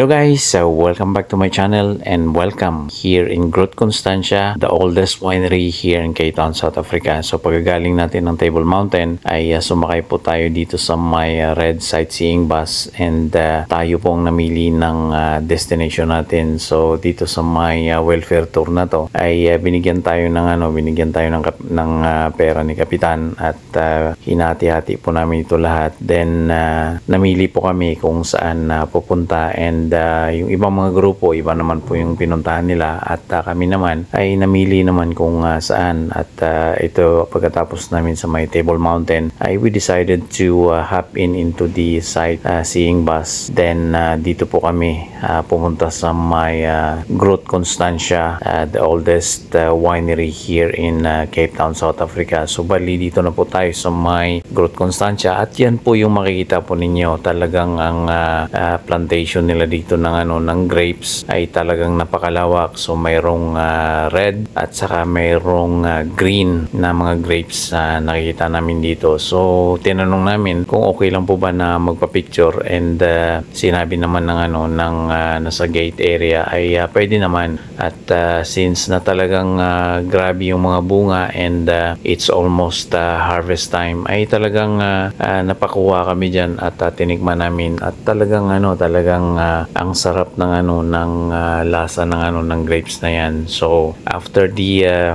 Hello guys, so welcome back to my channel and welcome here in Groote Constantia, the oldest winery here in Cape Town, South Africa. So pagkagaling natin ng Table Mountain ay sumakay po tayo dito sa may red sightseeing bus and tayo po ang namili ng destination natin. So dito sa may welfare tour na to ay binigyan tayo ng pera ni Kapitan at hinati-hati po namin ito lahat. Then namili po kami kung saan pupunta and yung ibang mga grupo, iba naman po yung pinuntahan nila at kami naman ay namili naman kung saan at ito pagkatapos namin sa may Table Mountain ay we decided to hop into the sightseeing bus. Then dito po kami pumunta sa may Groote Constantia, the oldest winery here in Cape Town, South Africa. So bali dito na po tayo sa may Groote Constantia at yan po yung makikita po ninyo. Talagang ang plantation nila dito ng grapes ay talagang napakalawak. So mayroong red at saka mayroong green na mga grapes na nakikita namin dito. So tinanong namin kung okay lang po ba na magpa-picture and sinabi naman ng nasa gate area ay pwede naman at since na talagang grabe yung mga bunga and it's almost harvest time ay talagang napakuha kami dyan at tinikman namin at talagang ang sarap ng lasa ng grapes na yan. So after the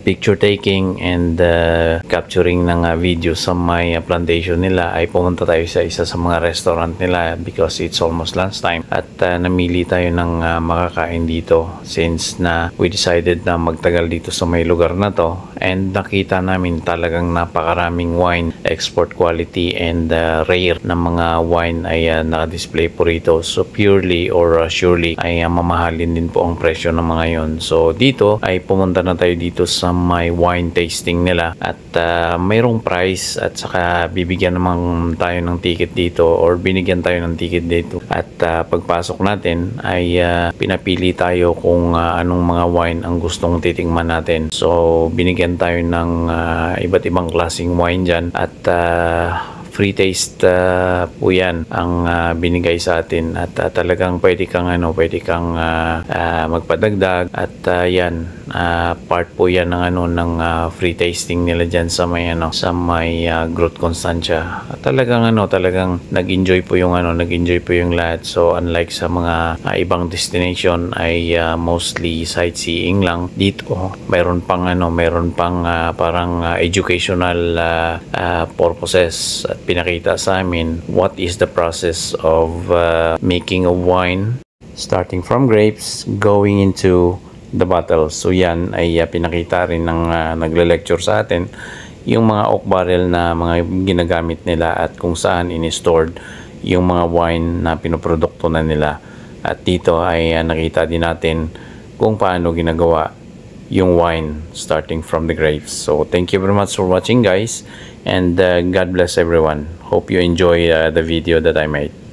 picture taking and capturing ng video sa may plantation nila ay pumunta tayo sa isa sa mga restaurant nila because it's almost lunchtime at namili tayo ng makakain dito since na we decided na magtagal dito sa may lugar na to and nakita namin talagang napakaraming wine, export quality and rare na mga wine ay naka-display po rito. So purely or surely ay mamahalin din po ang presyo ng mga yon. So dito ay pumunta na tayo dito sa may wine tasting nila at mayroong price at saka bibigyan naman tayo ng ticket dito or binigyan tayo ng ticket dito at pagpasok natin ay pinapili tayo kung anong mga wine ang gustong titingnan natin. So binigyan tayo ng iba't ibang klaseng wine dyan at free taste po yan ang binigay sa atin at talagang pwede kang magpadagdag at yan part po yan ng free tasting nila dyan sa may Groote Constantia. Talagang nag-enjoy po yung lahat. So unlike sa mga ibang destination ay mostly sightseeing lang, dito mayroon pang parang educational purposes at pinakita sa amin what is the process of making a wine starting from grapes going into the bottle. So yan ay pinakita rin ng nagle-lecture sa atin yung mga oak barrel na mga ginagamit nila at kung saan in-stored yung mga wine na pinoprodukto na nila. At dito ay nakita din natin kung paano ginagawa yung wine starting from the grapes. So thank you very much for watching guys and God bless everyone. Hope you enjoy the video that I made.